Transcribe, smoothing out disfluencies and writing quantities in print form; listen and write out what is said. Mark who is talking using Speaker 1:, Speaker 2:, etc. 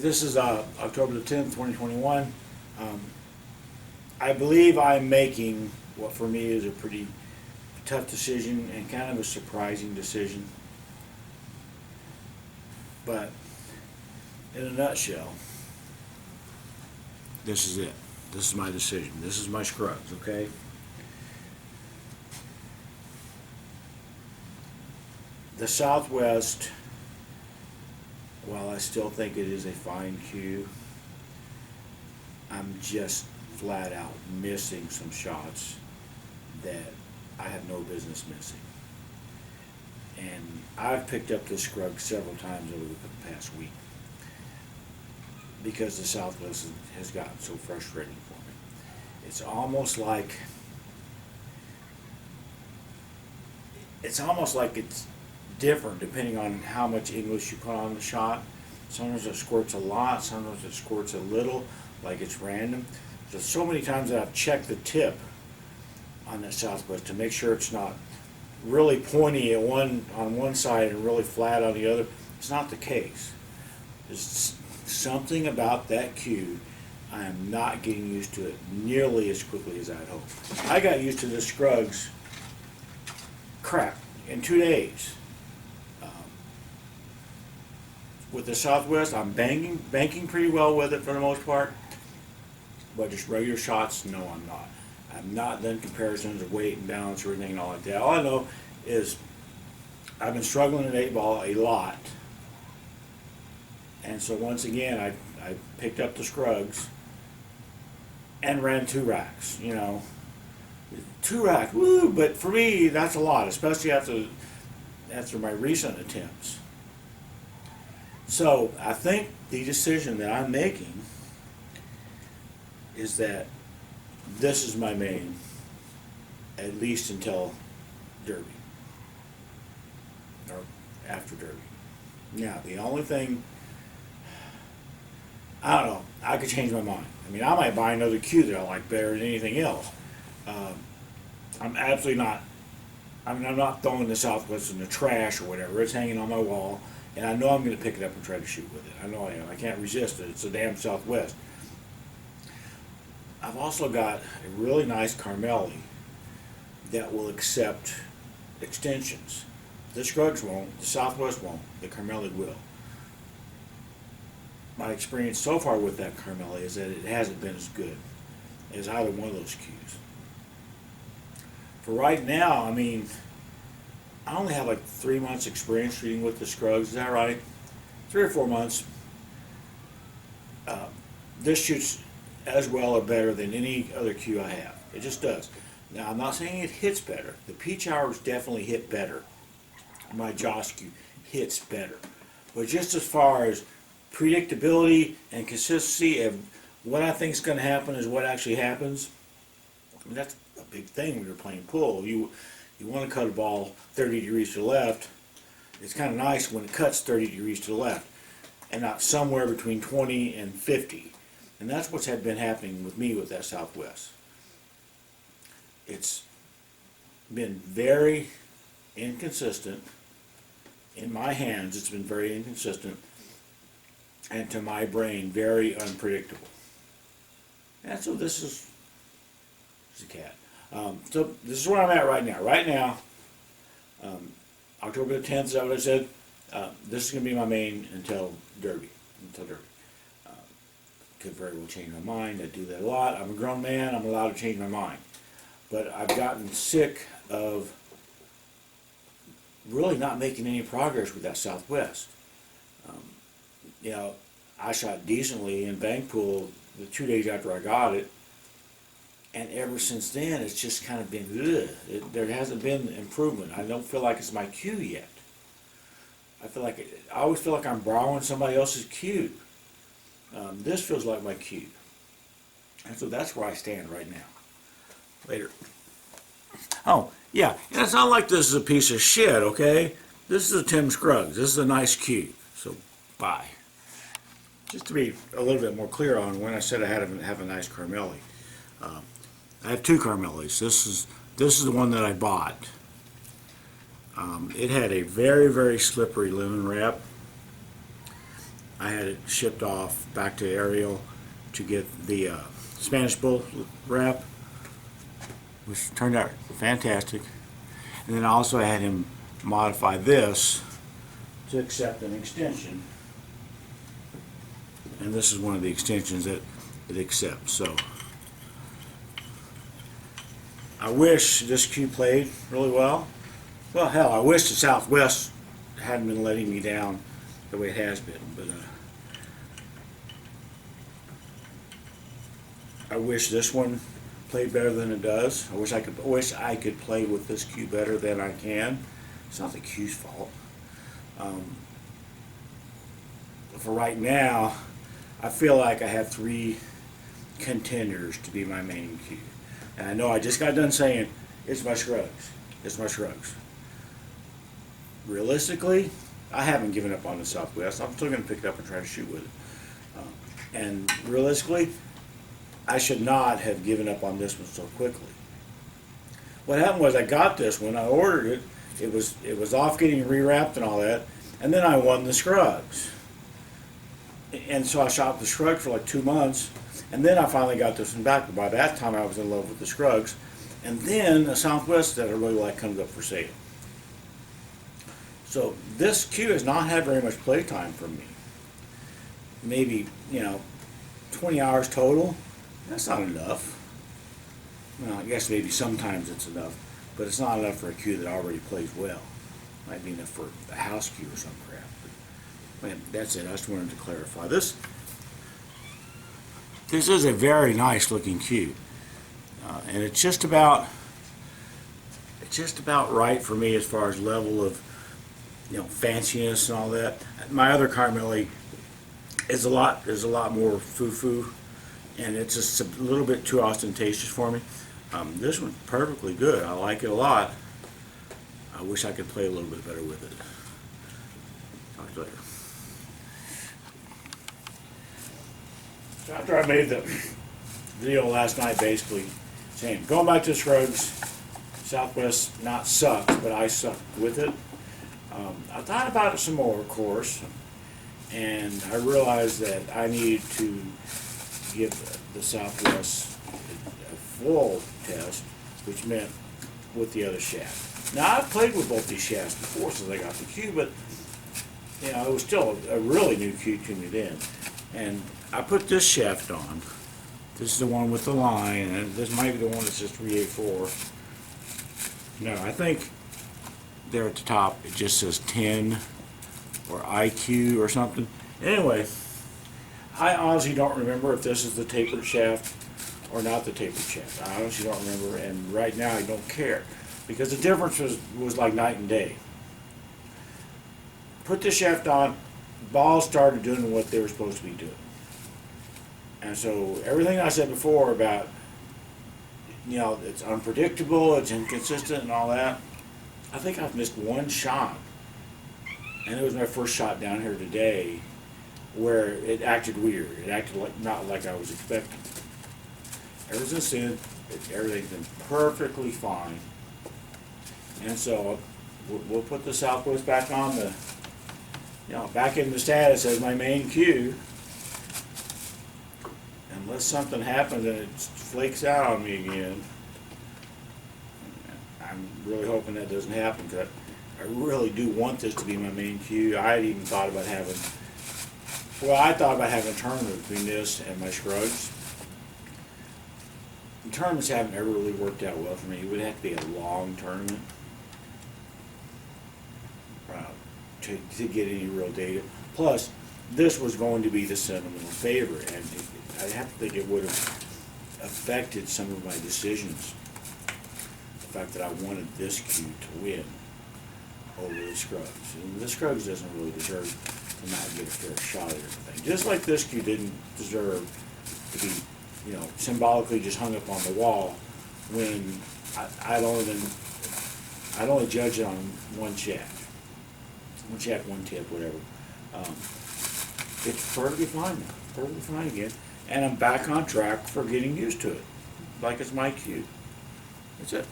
Speaker 1: This is October the 10th, 2021. I believe I'm making what for me is a pretty tough decision and kind of a surprising decision. But in a nutshell, this is it. This is my decision. This is my scrubs, okay? The Southwest, while I still think it is a fine cue, I'm just flat out missing some shots that I have no business missing. And I've picked up this scrub several times over the past week because the Southwest has gotten so frustrating for me. It's almost like it's different depending on how much English you put on the shot. Sometimes it squirts a lot, sometimes it squirts a little, like it's random. So many times that I've checked the tip on that Southwest to make sure it's not really pointy on one side and really flat on the other. It's not the case. There's something about that cue. I am not getting used to it nearly as quickly as I'd hoped. I got used to the Scruggs crap in 2 days. With the Southwest, I'm banking pretty well with it for the most part, but just regular shots, no, I'm not. I've not done comparisons of weight and balance or anything and all like that. All I know is I've been struggling at 8-ball a lot, and so once again, I picked up the Scruggs and ran 2 racks. 2 racks, woo! But for me, that's a lot, especially after my recent attempts. So I think the decision that I'm making is that this is my main, at least until Derby, or after Derby. Now, the only thing, I don't know, I could change my mind. I mean, I might buy another cue that I like better than anything else. I'm absolutely not, I'm not throwing the Southwest in the trash or whatever. It's hanging on my wall, and I know I'm going to pick it up and try to shoot with it. I know I am. I can't resist it. It's a damn Southwest. I've also got a really nice Carmelli that will accept extensions. The Scruggs won't, the Southwest won't, the Carmelli will. My experience so far with that Carmelli is that it hasn't been as good as either one of those cues. For right now, I mean, I only have like 3 months experience shooting with the Scruggs, is that right? 3 or 4 months. This shoots as well or better than any other cue I have. It just does. Now, I'm not saying it hits better. The Peach Hours definitely hit better. My Joss cue hits better. But just as far as predictability and consistency of what I think is going to happen is what actually happens, I mean, that's a big thing when you're playing pool. You want to cut a ball 30 degrees to the left. It's kind of nice when it cuts 30 degrees to the left and not somewhere between 20 and 50. And that's what's been happening with me with that Southwest. It's been very inconsistent. In my hands, it's been very inconsistent. And to my brain, very unpredictable. And so this is a cat. So this is where I'm at right now. Right now, October the 10th, is that what I said? This is going to be my main until Derby. Could very well change my mind. I do that a lot. I'm a grown man. I'm allowed to change my mind. But I've gotten sick of really not making any progress with that Southwest. I shot decently in bank pool the 2 days after I got it. And ever since then, it's just kind of been, there hasn't been improvement. I don't feel like it's my cue yet. I always feel like I'm borrowing somebody else's cue. This feels like my cue. And so that's where I stand right now. Later. Oh, yeah, and it's not like this is a piece of shit, okay? This is a Tim Scruggs. This is a nice cue. So, bye. Just to be a little bit more clear on when I said I have a nice Carmelli. I have 2 Carmellis. This is the one that I bought. It had a very, very slippery lemon wrap. I had it shipped off back to Ariel to get the Spanish bullet wrap, which turned out fantastic. And then I also had him modify this to accept an extension. And this is one of the extensions that it accepts. So I wish this cue played really well. Well, hell, I wish the Southwest hadn't been letting me down the way it has been. But I wish this one played better than it does. I wish I could play with this cue better than I can. It's not the cue's fault. For right now, I feel like I have 3 contenders to be my main cue. And I know I just got done saying, it's my Shrugs. It's my Shrugs. Realistically, I haven't given up on the Southwest. I'm still going to pick it up and try to shoot with it. And realistically, I should not have given up on this one so quickly. What happened was I got this one, I ordered it, it was off getting rewrapped and all that, and then I won the Shrugs. And so I shot the Shrugs for like 2 months, and then I finally got this one back. But by that time I was in love with the Shrugs. And then the Southwest that I really like comes up for sale. So this cue has not had very much playtime from me. Maybe, 20 hours total. That's not enough. Well, I guess maybe sometimes it's enough, but it's not enough for a cue that already plays well. Might be enough for a house cue or some crap. But, that's it. I just wanted to clarify this. This is a very nice looking cue, and it's just about right for me as far as level of fanciness and all that. My other Carmelli is a lot more foo-foo, and it's just a little bit too ostentatious for me. This one's perfectly good. I like it a lot. I wish I could play a little bit better with it. Talk to you later. So after I made the video last night, basically saying, going back to the Shrugs, Southwest not sucked, but I sucked with it. I thought about it some more, of course, and I realized that I needed to give the Southwest a full test, which meant with the other shaft. Now, I've played with both these shafts before since I got the cue, but it was still a really new cue to me then. And I put this shaft on. This is the one with the line, and this might be the one that says 384. No, I think there at the top it just says 10 or IQ or something. Anyway, I honestly don't remember if this is the tapered shaft or not the tapered shaft. I honestly don't remember, and right now I don't care because the difference was like night and day. Put the shaft on, balls started doing what they were supposed to be doing. And so everything I said before about, it's unpredictable, it's inconsistent and all that, I think I've missed one shot. And it was my first shot down here today where it acted weird. It acted not like I was expecting. Ever since then, everything's been perfectly fine. And so we'll put the Southwest back on the, back in the status as my main cue. Unless something happens and it flakes out on me again. I'm really hoping that doesn't happen because I really do want this to be my main cue. I had even thought about having, I thought about having a tournament between this and my Shrugs. The tournaments haven't ever really worked out well for me. It would have to be a long tournament to get any real data. Plus, this was going to be the sentimental favorite, and I have to think it would have affected some of my decisions. The fact that I wanted this cue to win over the Shrugs. And the Shrugs doesn't really deserve to not get a fair shot at everything. Just like this cue didn't deserve to be, symbolically just hung up on the wall when I'd only judge it on one shaft. One shaft, one tip, whatever. It's perfectly fine now. Perfectly fine again. And I'm back on track for getting used to it. Like it's my cue. That's it.